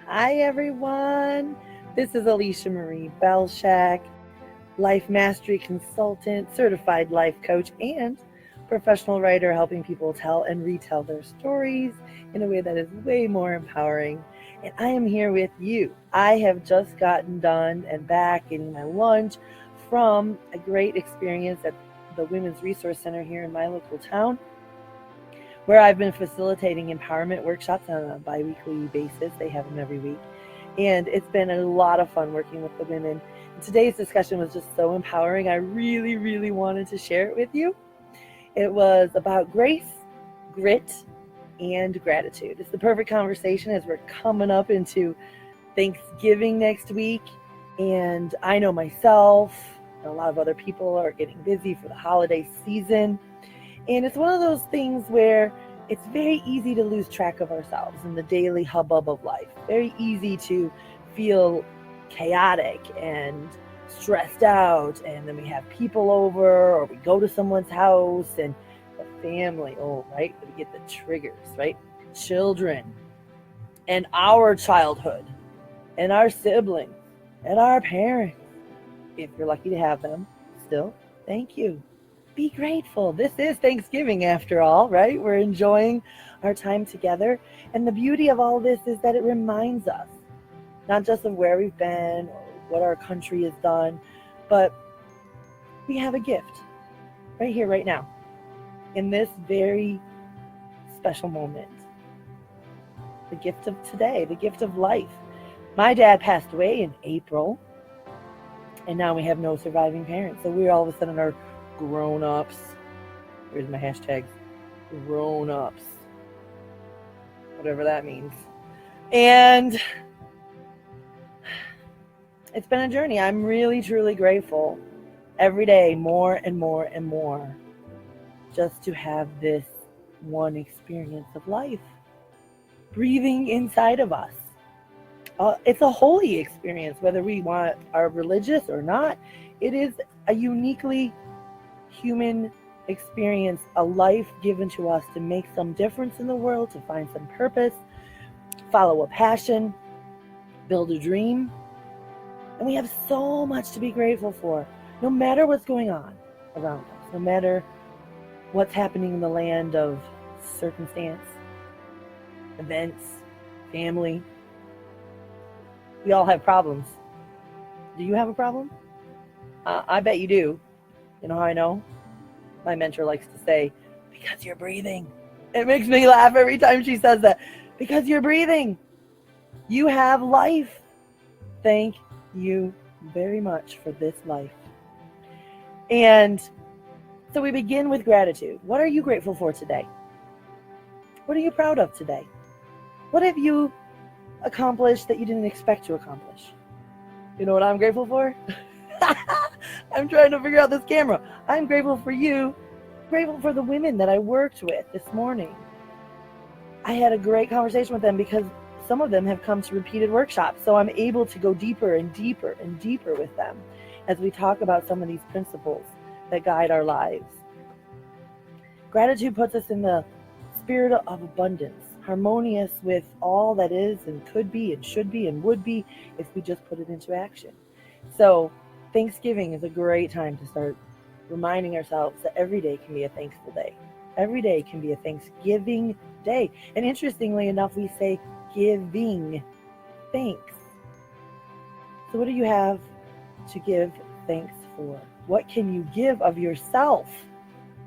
Hi, everyone. This is AliciaMarie Belchak, life mastery consultant, certified life coach, and professional writer helping people tell and retell their stories in a way that is way more empowering. And I am here with you. I have just gotten done and back getting my lunch from a great experience at the Women's Resource Center here in my local town, where I've been facilitating empowerment workshops on a bi-weekly basis. They have them every week. And it's been a lot of fun working with the women. Today's discussion was just so empowering. I really, really wanted to share it with you. It was about grace, grit, and gratitude. It's the perfect conversation as we're coming up into Thanksgiving next week. And I know myself and a lot of other people are getting busy for the holiday season. And it's one of those things where it's very easy to lose track of ourselves in the daily hubbub of life. Very easy to feel chaotic and stressed out. And then we have people over or we go to someone's house and the family, right? We get the triggers, right? Children and our childhood and our siblings and our parents. If you're lucky to have them still, thank you. Be grateful. This is Thanksgiving after all, right? We're enjoying our time together. And the beauty of all this is that it reminds us not just of where we've been or what our country has done, but we have a gift right here, right now, in this very special moment. The gift of today, the gift of life. My dad passed away in April, and now we have no surviving parents. So we all of a sudden are grown-ups. Here's my hashtags. Grown-ups. Whatever that means. And it's been a journey. I'm really, truly grateful every day, more and more and more, just to have this one experience of life breathing inside of us. It's a holy experience, whether we are religious or not. It is a uniquely human experience, a life given to us to make some difference in the world, to find some purpose, follow a passion, build a dream. And we have so much to be grateful for, no matter what's going on around us, no matter what's happening in the land of circumstance, events, family. We all have problems. Do you have a problem? I bet you do. You know how I know? My mentor likes to say, because you're breathing. It makes me laugh every time she says that. Because you're breathing. You have life. Thank you very much for this life. And so we begin with gratitude. What are you grateful for today? What are you proud of today? What have you accomplished that you didn't expect to accomplish? You know what I'm grateful for? I'm trying to figure out this camera. I'm grateful for you. Grateful for the women that I worked with this morning. I had a great conversation with them because some of them have come to repeated workshops. So I'm able to go deeper and deeper and deeper with them as we talk about some of these principles that guide our lives. Gratitude puts us in the spirit of abundance, harmonious with all that is and could be and should be and would be if we just put it into action. So Thanksgiving is a great time to start reminding ourselves that every day can be a thankful day. Every day can be a Thanksgiving day. And interestingly enough, we say giving thanks. So what do you have to give thanks for? What can you give of yourself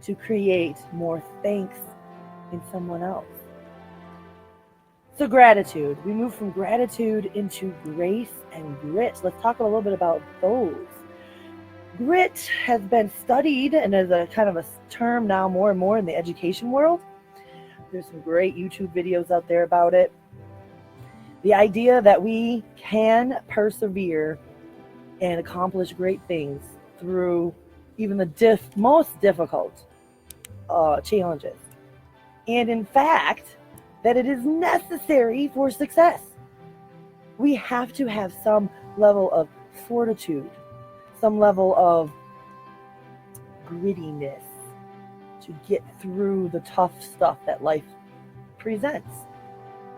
to create more thanks in someone else? So gratitude. We move from gratitude into grace and grit. Let's talk a little bit about those. Grit has been studied and is a kind of a term now more and more in the education world. There's some great YouTube videos out there about it. The idea that we can persevere and accomplish great things through even the most difficult challenges. And in fact, that it is necessary for success. We have to have some level of fortitude, some level of grittiness to get through the tough stuff that life presents.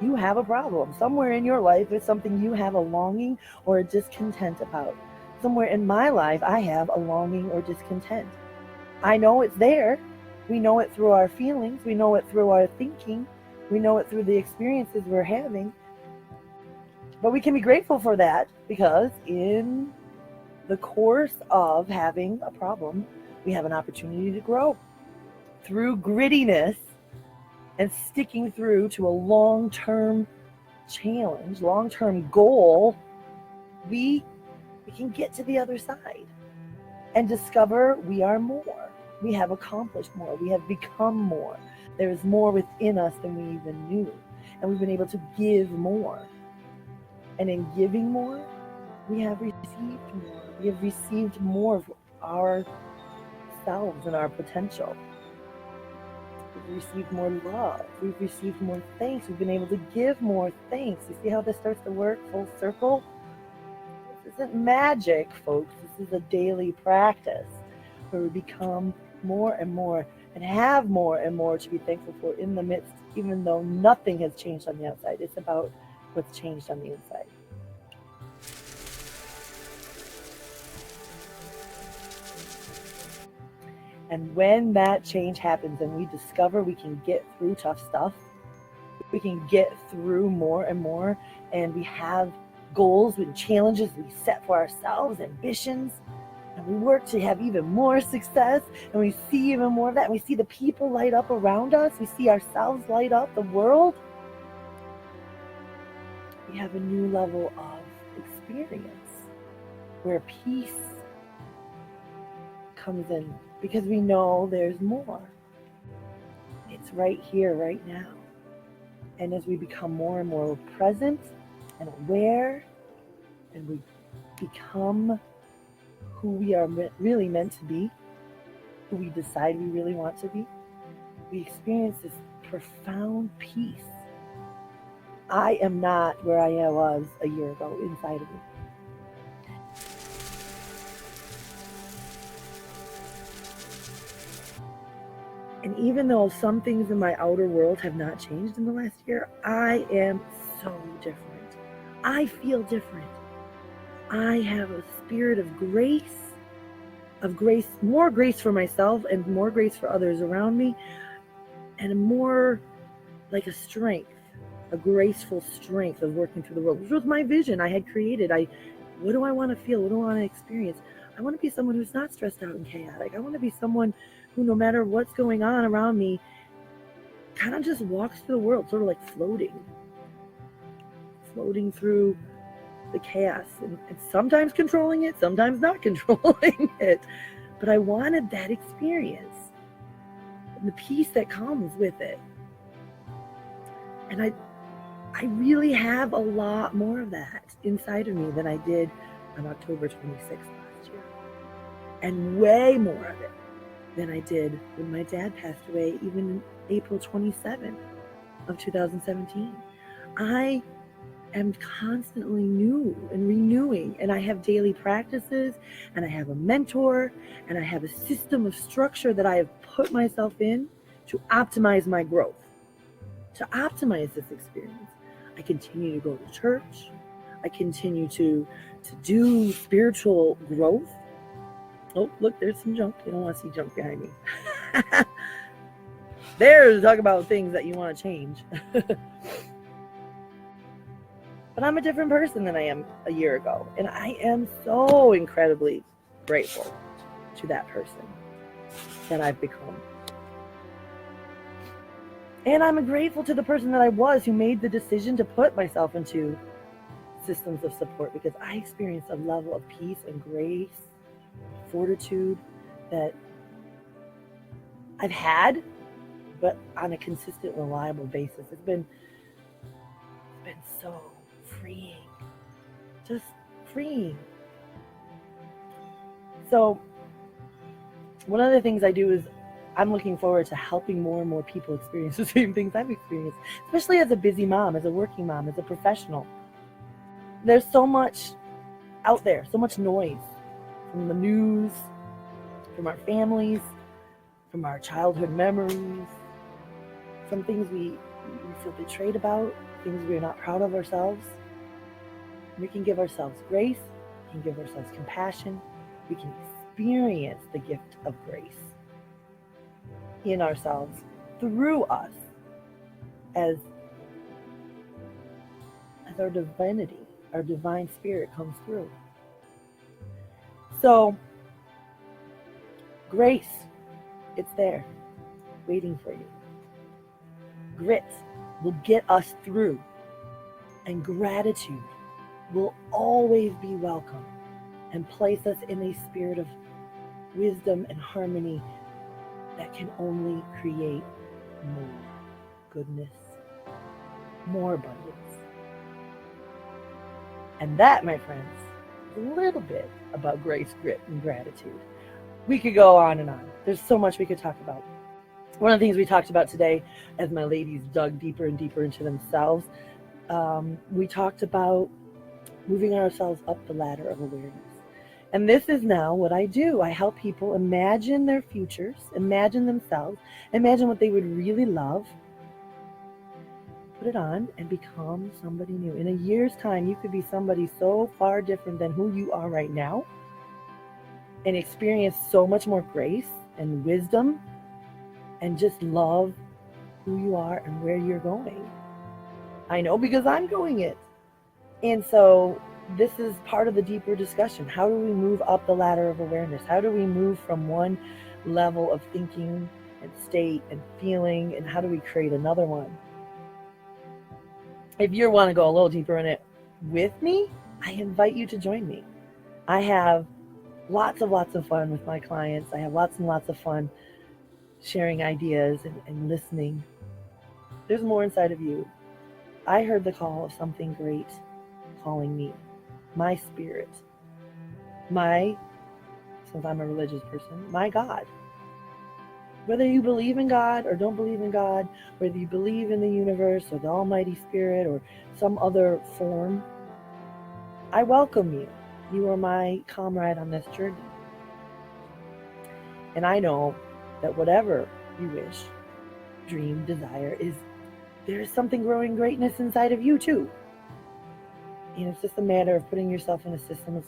You have a problem. Somewhere in your life is something you have a longing or a discontent about. Somewhere in my life, I have a longing or discontent. I know it's there. We know it through our feelings. We know it through our thinking. We know it through the experiences we're having. But we can be grateful for that because in the course of having a problem, we have an opportunity to grow. Through grittiness and sticking through to a long-term challenge, long-term goal, we can get to the other side and discover we are more. We have accomplished more. We have become more. There is more within us than we even knew. And we've been able to give more. And in giving more, we have received more. We have received more of ourselves and our potential. We've received more love. We've received more thanks. We've been able to give more thanks. You see how this starts to work full circle? This isn't magic, folks. This is a daily practice where we become more and more and have more and more to be thankful for in the midst, even though nothing has changed on the outside. It's about what's changed on the inside. And when that change happens and we discover we can get through tough stuff, we can get through more and more, and we have goals and challenges we set for ourselves, ambitions, and we work to have even more success, and we see even more of that, and we see the people light up around us, we see ourselves light up the world, we have a new level of experience where peace comes in because we know there's more. It's right here, right now. And as we become more and more present and aware, and we become who we are really meant to be, who we decide we really want to be, we experience this profound peace. I am not where I was a year ago inside of me. And even though some things in my outer world have not changed in the last year, I am so different. I feel different. I have a spirit of grace, more grace for myself and more grace for others around me, and more like a strength, a graceful strength of working through the world, which was my vision I had created. What do I want to feel? What do I want to experience? I want to be someone who's not stressed out and chaotic. I want to be someone who, no matter what's going on around me, kind of just walks through the world, sort of like floating through the chaos, and sometimes controlling it, sometimes not controlling it. But I wanted that experience and the peace that comes with it. And I really have a lot more of that inside of me than I did on October 26th last year. And way more of it than I did when my dad passed away, even April 27th of 2017. I am constantly new and renewing, and I have daily practices, and I have a mentor, and I have a system of structure that I have put myself in to optimize my growth, to optimize this experience. I continue to go to church. I continue to do spiritual growth. Oh, look, there's some junk. You don't want to see junk behind me. There's talk about things that you want to change. But I'm a different person than I am a year ago. And I am so incredibly grateful to that person that I've become. And I'm grateful to the person that I was who made the decision to put myself into systems of support, because I experienced a level of peace and grace, fortitude that I've had, but on a consistent, reliable basis. It's been so freeing, just freeing. So one of the things I do is I'm looking forward to helping more and more people experience the same things I've experienced, especially as a busy mom, as a working mom, as a professional. There's so much out there, so much noise from the news, from our families, from our childhood memories, from things we feel betrayed about, things we're not proud of ourselves. We can give ourselves grace, we can give ourselves compassion, we can experience the gift of grace in ourselves, through us, as our divinity, our divine spirit comes through. So, grace, it's there, waiting for you. Grit will get us through, and gratitude will always be welcome and place us in a spirit of wisdom and harmony that can only create more goodness, more abundance. And that, my friends, is a little bit about grace, grit, and gratitude. We could go on and on. There's so much we could talk about. One of the things we talked about today, as my ladies dug deeper and deeper into themselves, we talked about moving ourselves up the ladder of awareness. And this is now what I do. I help people imagine their futures, imagine themselves, imagine what they would really love, put it on, and become somebody new. In a year's time, you could be somebody so far different than who you are right now, and experience so much more grace and wisdom, and just love who you are and where you're going. I know, because I'm doing it. And so this is part of the deeper discussion. How do we move up the ladder of awareness? How do we move from one level of thinking and state and feeling, and how do we create another one? If you want to go a little deeper in it with me, I invite you to join me. I have lots of fun with my clients. I have lots and lots of fun sharing ideas and listening. There's more inside of you. I heard the call of something great calling me, my spirit, since I'm a religious person, my God. Whether you believe in God or don't believe in God, whether you believe in the universe or the Almighty Spirit or some other form, I welcome you. You are my comrade on this journey. And I know that whatever you wish, dream, desire, there is something growing greatness inside of you too. And it's just a matter of putting yourself in a system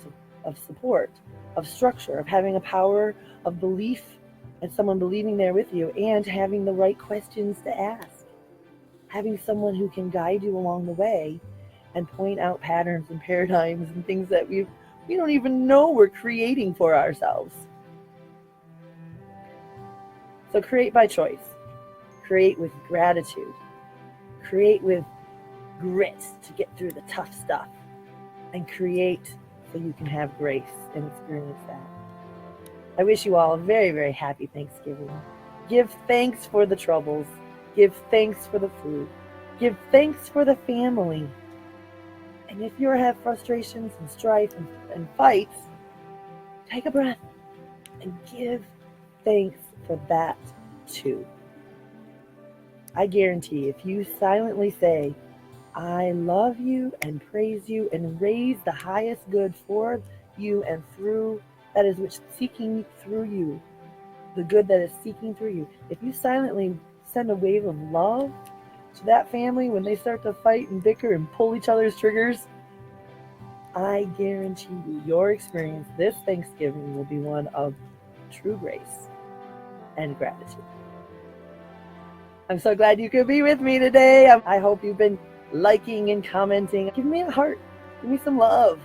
of support, of structure, of having a power of belief and someone believing there with you, and having the right questions to ask. Having someone who can guide you along the way and point out patterns and paradigms and things that we don't even know we're creating for ourselves. So create by choice. Create with gratitude. Create with grit to get through the tough stuff. And create so you can have grace and experience that. I wish you all a very, very happy Thanksgiving. Give thanks for the troubles. Give thanks for the food. Give thanks for the family. And if you have frustrations and strife and fights, take a breath and give thanks for that too. I guarantee if you silently say, I love you and praise you and raise the highest good for you and through that is which seeking through you, the good that is seeking through you. If you silently send a wave of love to that family when they start to fight and bicker and pull each other's triggers, I guarantee you your experience this Thanksgiving will be one of true grace and gratitude. I'm so glad you could be with me today. I hope you've been liking and commenting. Give me a heart. Give me some love.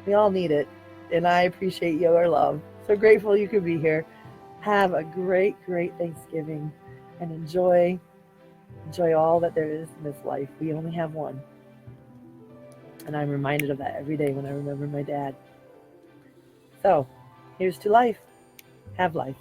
We all need it. And I appreciate your love. So grateful you could be here. Have a great, great Thanksgiving. And enjoy all that there is in this life. We only have one. And I'm reminded of that every day when I remember my dad. So, here's to life. Have life.